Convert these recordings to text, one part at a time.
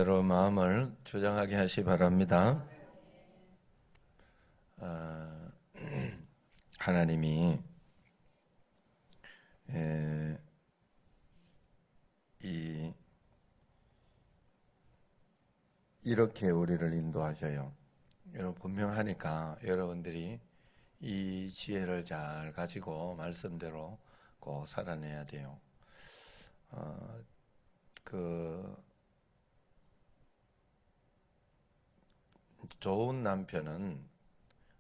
여러분 마음을 조정하게 하시 바랍니다. 하나님이 이렇게 우리를 인도하셔요. 여러분 분명하니까 여러분들이 이 지혜를 잘 가지고 말씀대로 꼭 살아내야 돼요. 좋은 남편은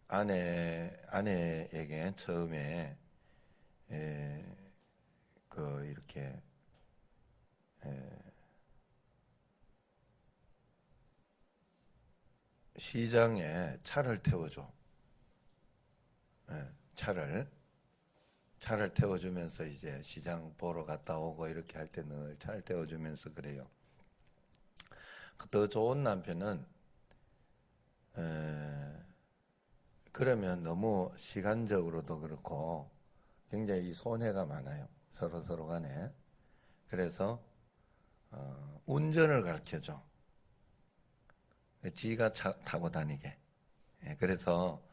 아내에게 처음에 이렇게 시장에 차를 태워줘. 차를 태워주면서 이제 시장 보러 갔다 오고 이렇게 할 때 늘 차를 태워주면서 그래요. 더 좋은 남편은 그러면 너무 시간적으로도 그렇고 굉장히 손해가 많아요. 서로 간에. 그래서 운전을 가르쳐줘. 지가 차 타고 다니게. 그래서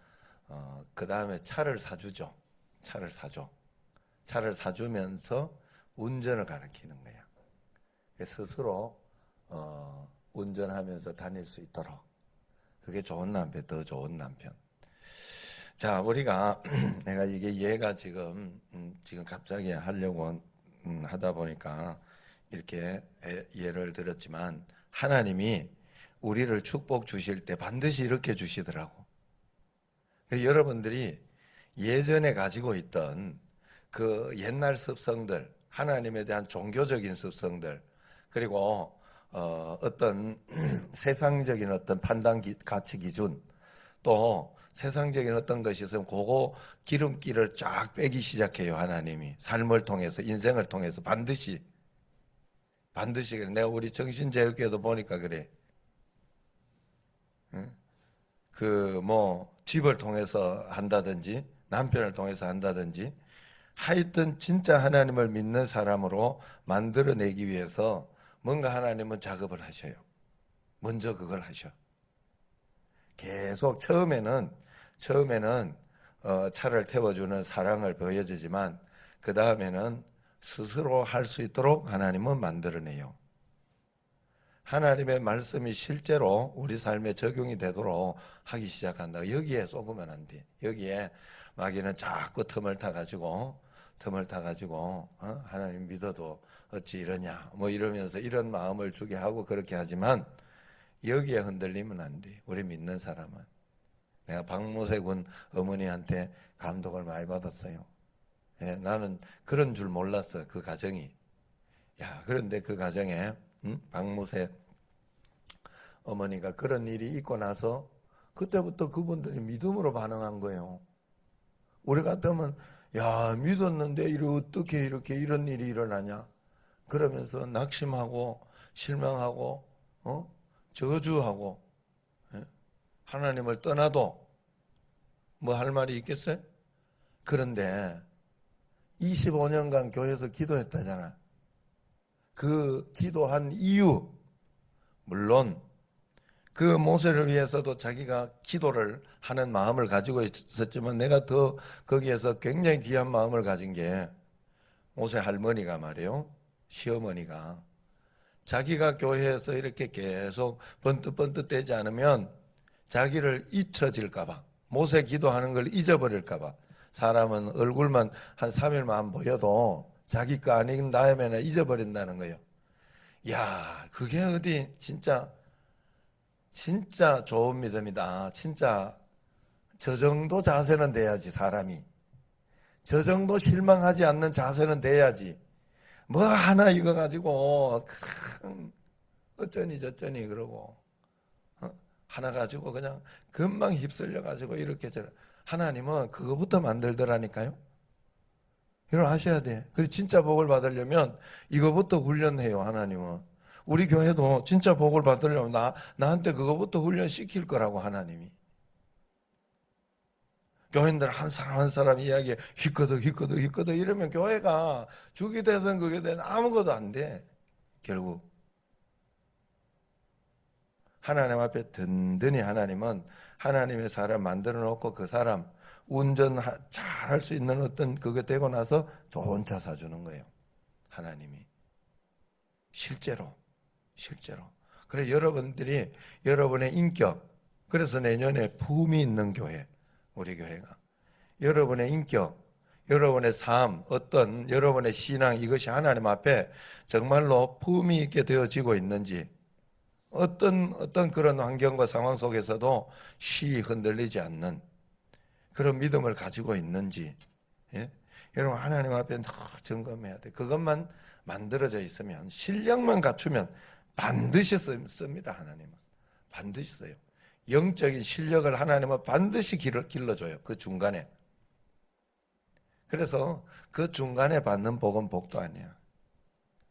그 다음에 차를 사주죠. 차를 사줘. 차를 사주면서 운전을 가르치는 거야. 스스로 운전하면서 다닐 수 있도록. 그게 좋은 남편, 더 좋은 남편. 자, 우리가 내가 이게 얘가 지금 갑자기 하려고 하다 보니까 이렇게 예를 들었지만 하나님이 우리를 축복 주실 때 반드시 이렇게 주시더라고. 여러분들이 예전에 가지고 있던 그 옛날 습성들, 하나님에 대한 종교적인 습성들, 그리고 어떤 세상적인 어떤 판단 가치 기준, 또 세상적인 어떤 것이 있으면 그거 기름기를 쫙 빼기 시작해요. 하나님이 삶을 통해서, 인생을 통해서 반드시 그래. 내가 우리 정신제일교회도 보니까 그래. 집을 통해서 한다든지 남편을 통해서 한다든지 하여튼 진짜 하나님을 믿는 사람으로 만들어내기 위해서 뭔가 하나님은 작업을 하셔요. 먼저 그걸 하셔. 계속 처음에는 차를 태워주는 사랑을 보여주지만 그 다음에는 스스로 할 수 있도록 하나님은 만들어내요. 하나님의 말씀이 실제로 우리 삶에 적용이 되도록 하기 시작한다. 여기에 쏘으면 안 돼. 여기에 마귀는 자꾸 틈을 타가지고 하나님 믿어도 어찌 이러냐 뭐 이러면서 이런 마음을 주게 하고 그렇게 하지만 여기에 흔들리면 안 돼. 우리 믿는 사람은. 내가 박모세 군 어머니한테 감독을 많이 받았어요. 나는 그런 줄 몰랐어. 그 가정이. 그런데 그 가정에 박모세 어머니가 그런 일이 있고 나서 그때부터 그분들이 믿음으로 반응한 거예요. 우리 같으면 믿었는데 어떻게 이렇게 이런 일이 일어나냐 그러면서 낙심하고 실망하고 저주하고 하나님을 떠나도 뭐 할 말이 있겠어요? 그런데 25년간 교회에서 기도했다잖아. 그 기도한 이유, 물론 그 모세를 위해서도 자기가 기도를 하는 마음을 가지고 있었지만 내가 더 거기에서 굉장히 귀한 마음을 가진 게 모세 할머니가 말이에요. 시어머니가 자기가 교회에서 이렇게 계속 번뜩번뜩 되지 않으면 자기를 잊혀질까봐, 모세 기도하는 걸 잊어버릴까봐. 사람은 얼굴만 한 3일만 보여도 자기 거 아닌 다음에는 잊어버린다는 거예요. 그게 어디 진짜 좋은 믿음이다. 진짜 저 정도 자세는 돼야지. 사람이 저 정도 실망하지 않는 자세는 돼야지. 뭐 하나 이거 가지고 어쩌니 저쩌니 그러고 하나 가지고 그냥 금방 휩쓸려 가지고 이렇게 저렇게. 하나님은 그거부터 만들더라니까요. 이걸 하셔야 돼. 그리고 진짜 복을 받으려면 이거부터 훈련해요. 하나님은. 우리 교회도 진짜 복을 받으려면 나한테 그거부터 훈련시킬 거라고. 하나님이. 교인들 한 사람 한 사람 이야기에 휘꺼덕 이러면 교회가 죽이 되든 그게 되든 아무것도 안 돼. 결국 하나님 앞에 든든히 하나님은 하나님의 사람 만들어 놓고 그 사람 운전 잘 할 수 있는 어떤 그게 되고 나서 좋은 차 사주는 거예요. 하나님이. 실제로. 그래 여러분들이 여러분의 인격, 그래서 내년에 품이 있는 교회, 우리 교회가 여러분의 인격, 여러분의 삶, 어떤 여러분의 신앙, 이것이 하나님 앞에 정말로 품이 있게 되어지고 있는지, 어떤 그런 환경과 상황 속에서도 쉬 흔들리지 않는 그런 믿음을 가지고 있는지, 예? 여러분 하나님 앞에 점검해야 돼. 그것만 만들어져 있으면, 실력만 갖추면 반드시 씁니다. 하나님은 반드시 써요. 영적인 실력을 하나님은 반드시 길러줘요. 그 중간에. 그래서 그 중간에 받는 복은 복도 아니야.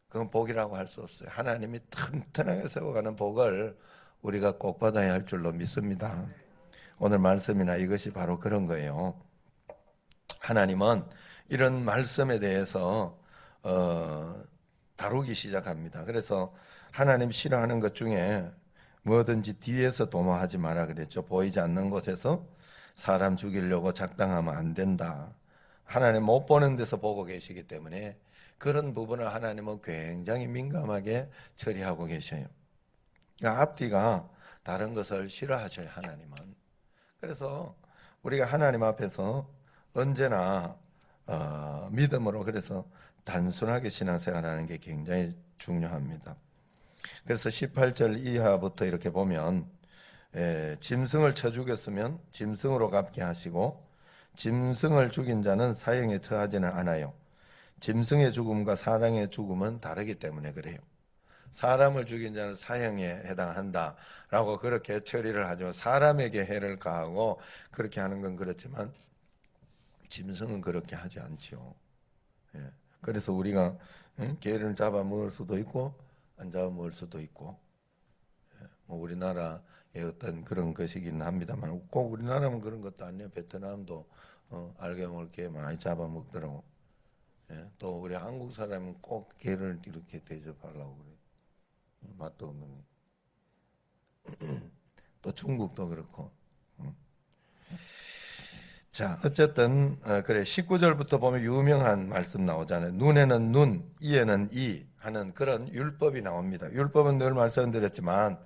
그건 복이라고 할 수 없어요. 하나님이 튼튼하게 세워가는 복을 우리가 꼭 받아야 할 줄로 믿습니다. 오늘 말씀이나 이것이 바로 그런 거예요. 하나님은 이런 말씀에 대해서 다루기 시작합니다. 그래서 하나님 싫어하는 것 중에 뭐든지 뒤에서 도모하지 마라 그랬죠. 보이지 않는 곳에서 사람 죽이려고 작당하면 안 된다. 하나님 못 보는 데서 보고 계시기 때문에 그런 부분을 하나님은 굉장히 민감하게 처리하고 계셔요. 그러니까 앞뒤가 다른 것을 싫어하셔요. 하나님은. 그래서 우리가 하나님 앞에서 언제나 믿음으로, 그래서 단순하게 신앙생활하는 게 굉장히 중요합니다. 그래서 18절 이하부터 이렇게 보면 짐승을 쳐 죽였으면 짐승으로 갚게 하시고 짐승을 죽인 자는 사형에 처하지는 않아요. 짐승의 죽음과 사람의 죽음은 다르기 때문에 그래요. 사람을 죽인 자는 사형에 해당한다라고 그렇게 처리를 하지만 사람에게 해를 가하고 그렇게 하는 건 그렇지만 짐승은 그렇게 하지 않죠. 예. 그래서 우리가 개를 잡아 먹을 수도 있고 안 잡아 먹을 수도 있고, 뭐 우리나라의 어떤 그런 것이긴 합니다만 꼭 우리나라만 그런 것도 아니에요. 베트남도 알게 모를 게 많이 잡아 먹더라고. 예. 또 우리 한국 사람은 꼭 개를 이렇게 대접하려고 그래. 맛도 없는. 또 중국도 그렇고. 자, 어쨌든 그래 19절부터 보면 유명한 말씀 나오잖아요. 눈에는 눈, 이에는 이 하는 그런 율법이 나옵니다. 율법은 늘 말씀드렸지만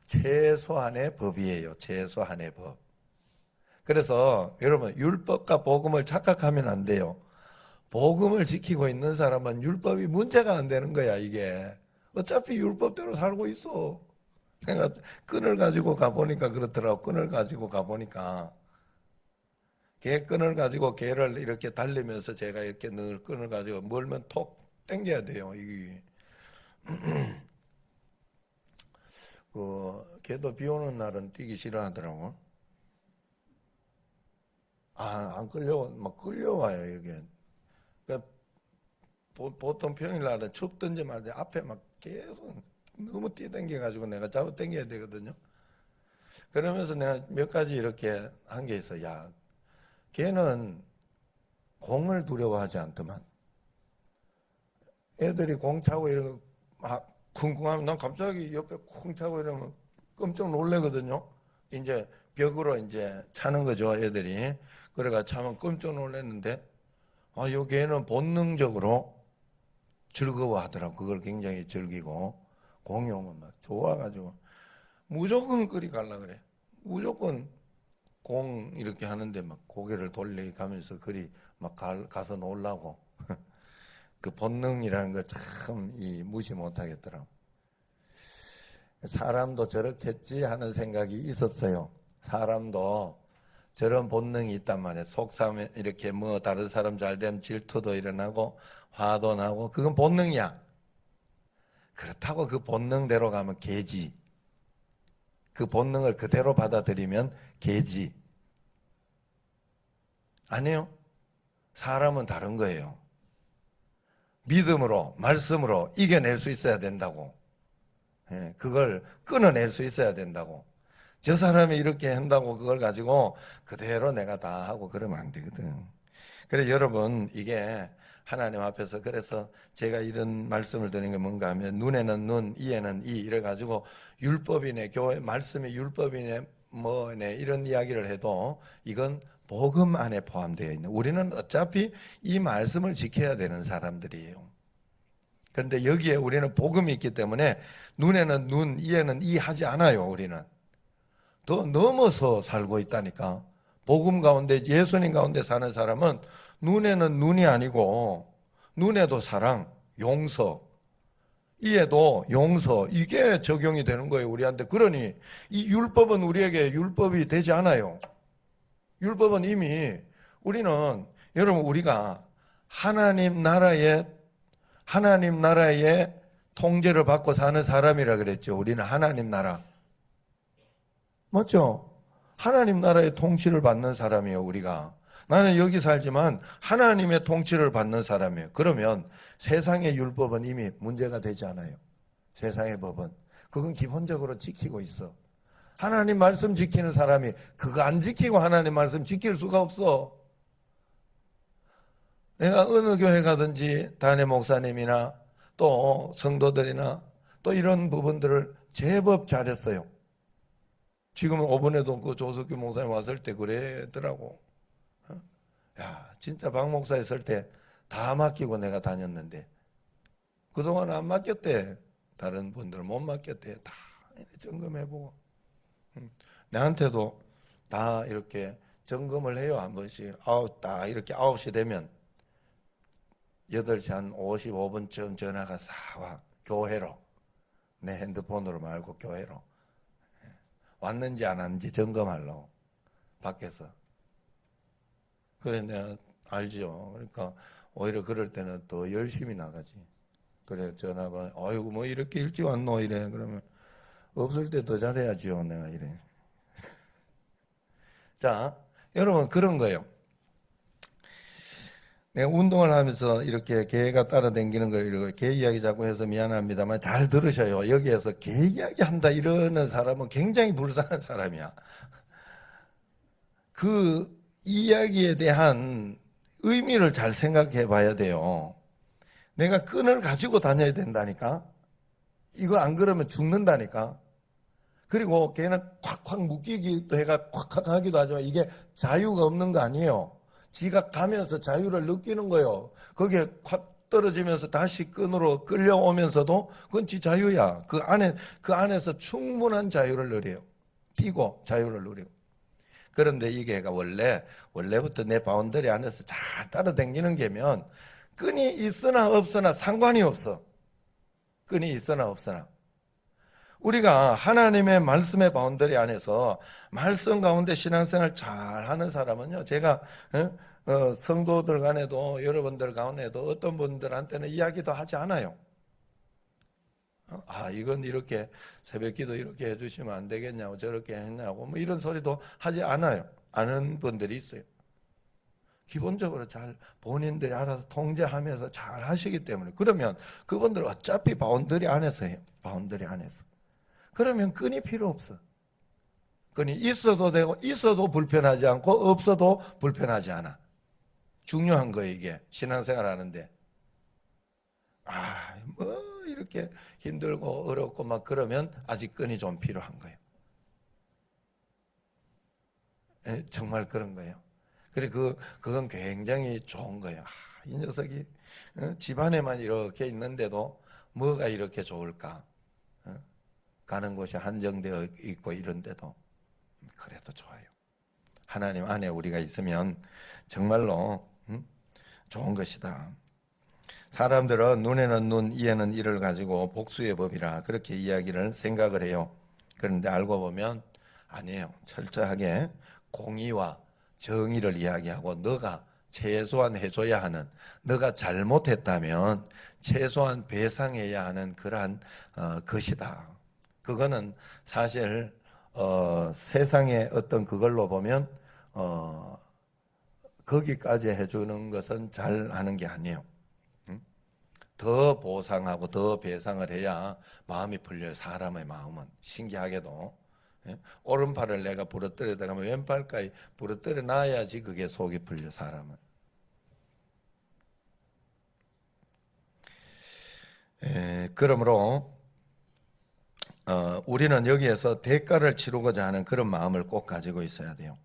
최소한의 법이에요. 최소한의 법. 그래서 여러분 율법과 복음을 착각하면 안 돼요. 복음을 지키고 있는 사람은 율법이 문제가 안 되는 거야. 이게 어차피 율법대로 살고 있어. 내가 끈을 가지고 가보니까 그렇더라고. 끈을 가지고 가보니까 개 끈을 가지고 개를 이렇게 달리면서 제가 이렇게 늘 끈을 가지고 멀면 톡 당겨야 돼요. 이게 개도 비 오는 날은 뛰기 싫어하더라고. 안 막 끌려와요, 이게. 그러니까 보통 평일날은 춥든지 말든지 앞에 막 계속 너무 뛰어당겨가지고 내가 잡아 당겨야 되거든요. 그러면서 내가 몇 가지 이렇게 한 게 있어. 야, 걔는 공을 두려워하지 않더만. 애들이 공 차고 이런 거 막 쿵쿵하면 난 갑자기 옆에 쿵 차고 이러면 깜짝 놀래거든요. 이제 벽으로 이제 차는 거죠, 애들이. 그래가 차면 깜짝 놀랐는데, 요 개는 본능적으로 즐거워하더라고. 그걸 굉장히 즐기고, 공이 오면 막 좋아가지고, 무조건 그리 갈라 그래. 무조건 공 이렇게 하는데 막 고개를 돌려가면서 그리 막 가서 놀라고. 그 본능이라는 걸 참 무시 못하겠더라고. 사람도 저렇겠지 하는 생각이 있었어요. 사람도 저런 본능이 있단 말이에요. 속삼에 이렇게 뭐 다른 사람 잘 되면 질투도 일어나고 화도 나고 그건 본능이야. 그렇다고 그 본능대로 가면 개지. 그 본능을 그대로 받아들이면 개지. 아니요. 사람은 다른 거예요. 믿음으로, 말씀으로 이겨낼 수 있어야 된다고. 그걸 끊어낼 수 있어야 된다고. 저 사람이 이렇게 한다고 그걸 가지고 그대로 내가 다 하고 그러면 안 되거든. 그래 여러분, 이게 하나님 앞에서. 그래서 제가 이런 말씀을 드리는 게 뭔가 하면 눈에는 눈, 이에는 이 이래가지고 율법이네, 교회 말씀이 율법이네, 뭐네 이런 이야기를 해도 이건 복음 안에 포함되어 있는, 우리는 어차피 이 말씀을 지켜야 되는 사람들이에요. 그런데 여기에 우리는 복음이 있기 때문에 눈에는 눈, 이에는 이 하지 않아요. 우리는 더 넘어서 살고 있다니까. 복음 가운데, 예수님 가운데 사는 사람은 눈에는 눈이 아니고 눈에도 사랑, 용서, 이에도 용서, 이게 적용이 되는 거예요, 우리한테. 그러니 이 율법은 우리에게 율법이 되지 않아요. 율법은 이미, 우리는, 여러분, 우리가 하나님 나라의 통제를 받고 사는 사람이라 그랬죠. 우리는 하나님 나라. 맞죠? 하나님 나라의 통치를 받는 사람이에요, 우리가. 나는 여기 살지만 하나님의 통치를 받는 사람이에요. 그러면 세상의 율법은 이미 문제가 되지 않아요. 세상의 법은. 그건 기본적으로 지키고 있어. 하나님 말씀 지키는 사람이 그거 안 지키고 하나님 말씀 지킬 수가 없어. 내가 어느 교회 가든지 담임 목사님이나 또 성도들이나 또 이런 부분들을 제법 잘했어요. 지금 5번에도 그 조석규 목사님 왔을 때 그랬더라고. 야, 진짜 박 목사 있을 때 다 맡기고 내가 다녔는데 그동안 안 맡겼대. 다른 분들 못 맡겼대. 다 점검해보고. 나한테도 다 이렇게 점검을 해요. 한 번씩. 딱 이렇게 9시 되면 8시 한 55분쯤 전화가 싹 와. 교회로. 내 핸드폰으로 말고 교회로. 왔는지 안 왔는지 점검하려고. 밖에서. 그래, 내가 알죠. 그러니까 오히려 그럴 때는 더 열심히 나가지. 그래, 전화가, 아이고, 뭐 이렇게 일찍 왔노? 이래. 그러면 없을 때 더 잘해야지요. 내가 이래. 자, 여러분, 그런 거예요. 내가 운동을 하면서 이렇게 개가 따라다니는 걸 이렇게 개 이야기 자꾸 해서 미안합니다만 잘 들으셔요. 여기에서 개 이야기 한다 이러는 사람은 굉장히 불쌍한 사람이야. 그 이야기에 대한 의미를 잘 생각해 봐야 돼요. 내가 끈을 가지고 다녀야 된다니까. 이거 안 그러면 죽는다니까. 그리고 걔는 콱콱 묶이기도 해가 콱콱 하기도 하지만 이게 자유가 없는 거 아니에요. 지가 가면서 자유를 느끼는 거예요. 거기에 콱 떨어지면서 다시 끈으로 끌려오면서도 그건 지 자유야. 그 안에서 충분한 자유를 누려요. 뛰고 자유를 누리고. 그런데 이게 원래부터 내 바운더리 안에서 잘 따라다니는 게면 끈이 있으나 없으나 상관이 없어. 끈이 있으나 없으나. 우리가 하나님의 말씀의 바운더리 안에서 말씀 가운데 신앙생활 잘 하는 사람은요, 제가 성도들 간에도 여러분들 가운데도 어떤 분들한테는 이야기도 하지 않아요. 이건 이렇게 새벽기도 이렇게 해주시면 안 되겠냐고 저렇게 했냐고 뭐 이런 소리도 하지 않아요. 아는 분들이 있어요. 기본적으로 잘 본인들이 알아서 통제하면서 잘 하시기 때문에. 그러면 그분들 어차피 바운더리 안에서 해요. 바운더리 안에서. 그러면 끈이 필요 없어. 끈이 있어도 되고 있어도 불편하지 않고 없어도 불편하지 않아. 중요한 거 이게 신앙생활 하는데. 뭐 이렇게 힘들고 어렵고 막 그러면 아직 끈이 좀 필요한 거예요. 정말 그런 거예요. 그래 그건 굉장히 좋은 거예요. 이 녀석이 집안에만 이렇게 있는데도 뭐가 이렇게 좋을까? 가는 곳이 한정되어 있고 이런데도 그래도 좋아요. 하나님 안에 우리가 있으면 정말로 좋은 것이다. 사람들은 눈에는 눈, 이에는 이를 가지고 복수의 법이라 그렇게 이야기를 생각을 해요. 그런데 알고 보면 아니에요. 철저하게 공의와 정의를 이야기하고 너가 최소한 해줘야 하는, 너가 잘못했다면 최소한 배상해야 하는 그러한 것이다. 그거는 사실 세상의 어떤 그걸로 보면 거기까지 해주는 것은 잘 하는 게 아니에요. 더 보상하고 더 배상을 해야 마음이 풀려요. 사람의 마음은. 신기하게도. 오른팔을 내가 부러뜨리다가 왼팔까지 부러뜨려 놔야지 그게 속이 풀려, 사람은. 그러므로 우리는 여기에서 대가를 치르고자 하는 그런 마음을 꼭 가지고 있어야 돼요.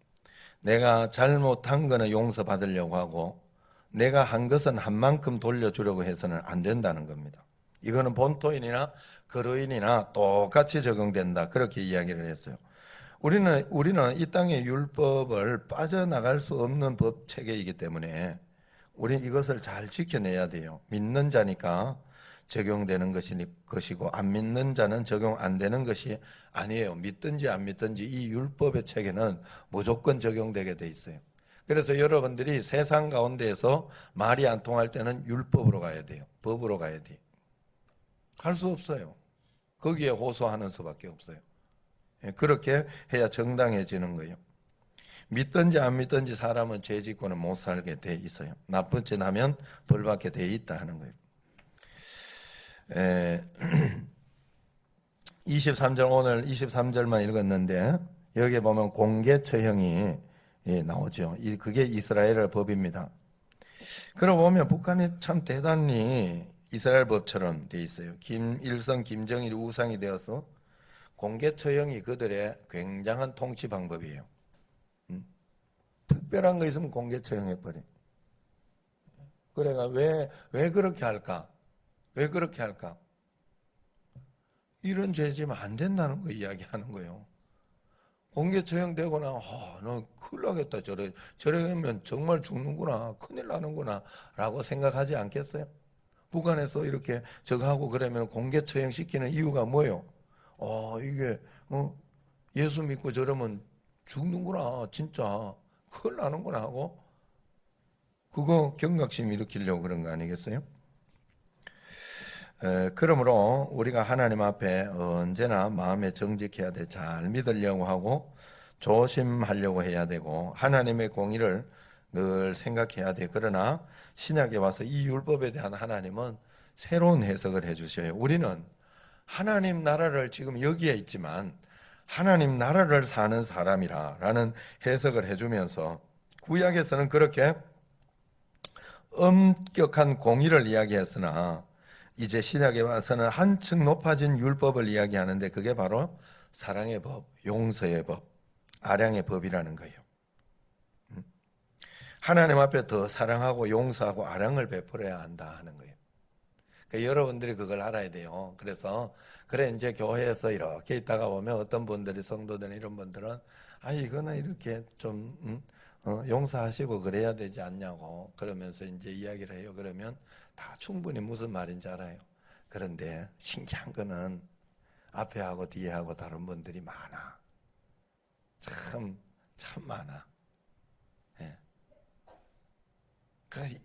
내가 잘못한 거는 용서받으려고 하고 내가 한 것은 한 만큼 돌려주려고 해서는 안 된다는 겁니다. 이거는 본토인이나 그로인이나 똑같이 적용된다. 그렇게 이야기를 했어요. 우리는 이 땅의 율법을 빠져나갈 수 없는 법 체계이기 때문에 우리 이것을 잘 지켜내야 돼요. 믿는 자니까 적용되는 것이고 안 믿는 자는 적용 안 되는 것이 아니에요. 믿든지 안 믿든지 이 율법의 체계는 무조건 적용되게 돼 있어요. 그래서 여러분들이 세상 가운데에서 말이 안 통할 때는 율법으로 가야 돼요. 법으로 가야 돼요. 할 수 없어요. 거기에 호소하는 수밖에 없어요. 그렇게 해야 정당해지는 거예요. 믿든지 안 믿든지 사람은 죄 짓고는 못 살게 돼 있어요. 나쁜 짓 하면 벌받게 돼 있다 하는 거예요. 23절 오늘 23절만 읽었는데 여기에 보면 공개 처형이 나오죠. 그게 이스라엘의 법입니다. 그러고 보면 북한이 참 대단히 이스라엘 법처럼 돼 있어요. 김일성, 김정일이 우상이 되어서 공개 처형이 그들의 굉장한 통치 방법이에요. 특별한 거 있으면 공개 처형해버려. 그래가 왜 그렇게 할까? 왜 그렇게 할까? 이런 죄 지면 안 된다는 거 이야기하는 거예요. 공개 처형되거나 너 큰일 나겠다. 저러면 정말 죽는구나. 큰일 나는구나. 라고 생각하지 않겠어요? 북한에서 이렇게 저거 하고 그러면 공개 처형시키는 이유가 뭐예요? 이게 예수 믿고 저러면 죽는구나. 진짜 큰일 나는구나 하고 그거 경각심 일으키려고 그런 거 아니겠어요? 그러므로 우리가 하나님 앞에 언제나 마음에 정직해야 돼. 잘 믿으려고 하고 조심하려고 해야 되고 하나님의 공의를 늘 생각해야 돼. 그러나 신약에 와서 이 율법에 대한 하나님은 새로운 해석을 해주셔요. 우리는 하나님 나라를 지금 여기에 있지만 하나님 나라를 사는 사람이라는 해석을 해주면서 구약에서는 그렇게 엄격한 공의를 이야기했으나 이제 신약에 와서는 한층 높아진 율법을 이야기하는데 그게 바로 사랑의 법, 용서의 법, 아량의 법이라는 거예요. 하나님 앞에 더 사랑하고 용서하고 아량을 베풀어야 한다 하는 거예요. 그러니까 여러분들이 그걸 알아야 돼요. 그래서 그래 이제 교회에서 이렇게 있다가 보면 어떤 분들이 성도들 이런 분들은 이거는 이렇게 좀 용서하시고 그래야 되지 않냐고 그러면서 이제 이야기를 해요. 그러면 다 충분히 무슨 말인지 알아요. 그런데 신기한 거는 앞에 하고 뒤에 하고 다른 분들이 많아. 참 많아. 예.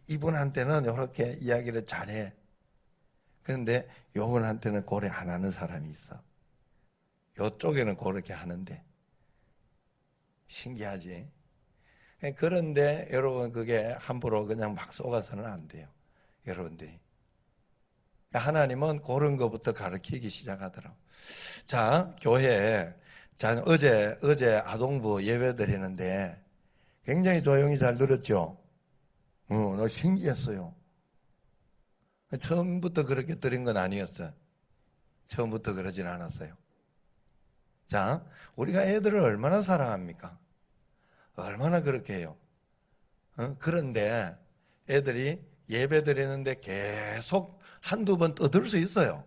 이분한테는 이렇게 이야기를 잘해. 그런데 요분한테는 고려 안 하는 사람이 있어. 요쪽에는 그렇게 하는데. 신기하지? 그런데 여러분 그게 함부로 그냥 막 쏘가서는 안 돼요. 여러분들이. 하나님은 그런 것부터 가르치기 시작하더라고. 자, 교회에 어제 아동부 예배 드리는데 굉장히 조용히 잘 들었죠? 너 신기했어요. 처음부터 그렇게 드린 건 아니었어요. 처음부터 그러진 않았어요. 자, 우리가 애들을 얼마나 사랑합니까? 얼마나 그렇게 해요. 그런데 애들이 예배 드리는데 계속 한두 번 떠들 수 있어요.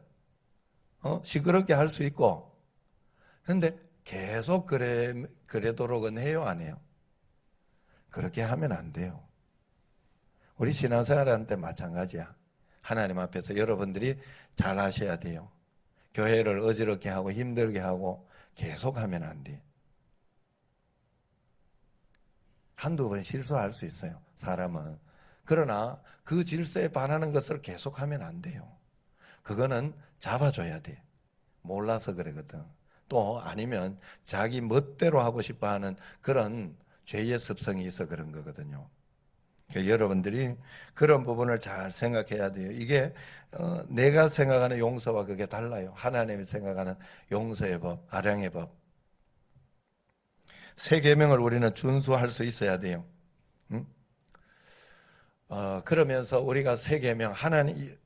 시끄럽게 할 수 있고. 근데 계속 그래도록은 해요, 안 해요? 그렇게 하면 안 돼요. 우리 신앙생활한테 마찬가지야. 하나님 앞에서 여러분들이 잘 하셔야 돼요. 교회를 어지럽게 하고 힘들게 하고 계속 하면 안 돼. 한두 번 실수할 수 있어요, 사람은. 그러나 그 질서에 반하는 것을 계속하면 안 돼요. 그거는 잡아줘야 돼. 몰라서 그러거든. 또 아니면 자기 멋대로 하고 싶어하는 그런 죄의 습성이 있어 그런 거거든요. 여러분들이 그런 부분을 잘 생각해야 돼요. 이게 내가 생각하는 용서와 그게 달라요. 하나님이 생각하는 용서의 법, 아량의 법. 세 계명을 우리는 준수할 수 있어야 돼요. 그러면서 우리가 세 계명 하나님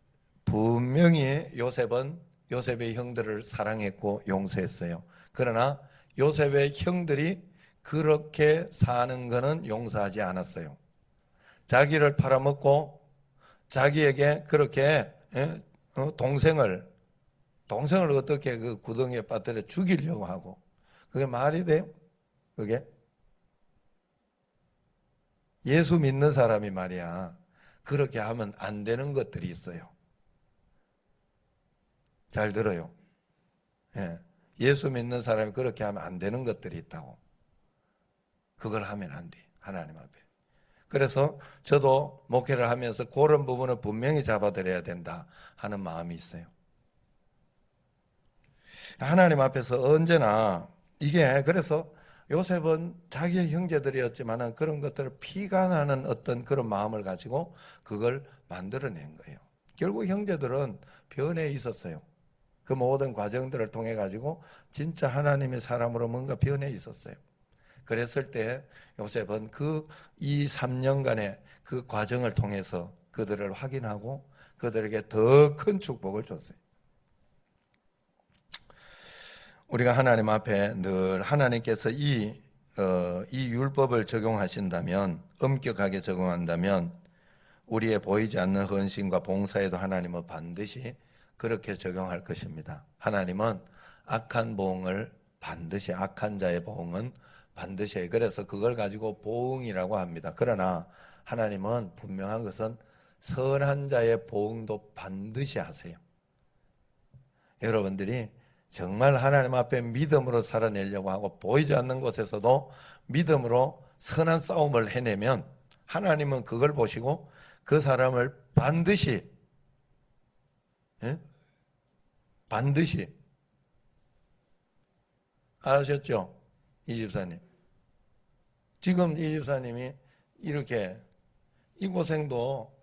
분명히 요셉의 형들을 사랑했고 용서했어요. 그러나 요셉의 형들이 그렇게 사는 것은 용서하지 않았어요. 자기를 팔아먹고 자기에게 그렇게 동생을 어떻게 그 구덩이에 빠뜨려 죽이려고 하고, 그게 말이 돼요? 그게 예수 믿는 사람이 말이야, 그렇게 하면 안 되는 것들이 있어요. 잘 들어요. 예. 예수 믿는 사람이 그렇게 하면 안 되는 것들이 있다고. 그걸 하면 안 돼, 하나님 앞에. 그래서 저도 목회를 하면서 그런 부분을 분명히 잡아드려야 된다 하는 마음이 있어요. 하나님 앞에서 언제나 이게, 그래서 요셉은 자기의 형제들이었지만 그런 것들을 피가 나는 어떤 그런 마음을 가지고 그걸 만들어낸 거예요. 결국 형제들은 변해 있었어요. 그 모든 과정들을 통해 가지고 진짜 하나님의 사람으로 뭔가 변해 있었어요. 그랬을 때 요셉은 이 3년간의 그 과정을 통해서 그들을 확인하고 그들에게 더 큰 축복을 줬어요. 우리가 하나님 앞에 늘 하나님께서 이 율법을 적용하신다면, 엄격하게 적용한다면 우리의 보이지 않는 헌신과 봉사에도 하나님은 반드시 그렇게 적용할 것입니다. 하나님은 악한 자의 보응은 반드시 해요. 그래서 그걸 가지고 보응이라고 합니다. 그러나 하나님은 분명한 것은 선한 자의 보응도 반드시 하세요. 여러분들이 정말 하나님 앞에 믿음으로 살아내려고 하고 보이지 않는 곳에서도 믿음으로 선한 싸움을 해내면 하나님은 그걸 보시고 그 사람을 반드시 아셨죠? 이 집사님. 지금 이 집사님이 이렇게 이 고생도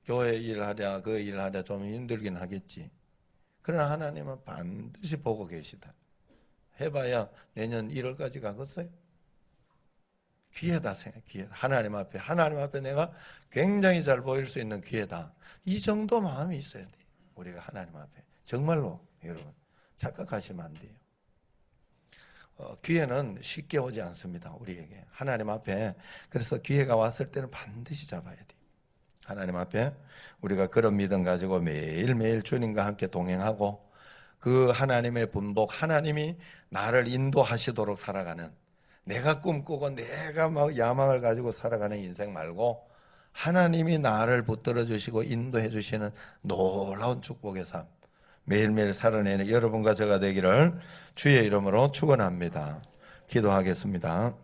교회 일하랴 그 일하랴 좀 힘들긴 하겠지. 그러나 하나님은 반드시 보고 계시다. 해봐야 내년 1월까지 가겠어요? 기회다 생각. 기회. 하나님 앞에 내가 굉장히 잘 보일 수 있는 기회다. 이 정도 마음이 있어야 돼. 우리가 하나님 앞에 정말로 여러분 착각하시면 안 돼요. 기회는 쉽게 오지 않습니다. 우리에게 하나님 앞에. 그래서 기회가 왔을 때는 반드시 잡아야 돼. 하나님 앞에 우리가 그런 믿음 가지고 매일매일 주님과 함께 동행하고 그 하나님의 분복, 하나님이 나를 인도하시도록 살아가는, 내가 꿈꾸고 내가 막 야망을 가지고 살아가는 인생 말고 하나님이 나를 붙들어 주시고 인도해 주시는 놀라운 축복의 삶 매일매일 살아내는 여러분과 제가 되기를 주의 이름으로 축원합니다. 기도하겠습니다.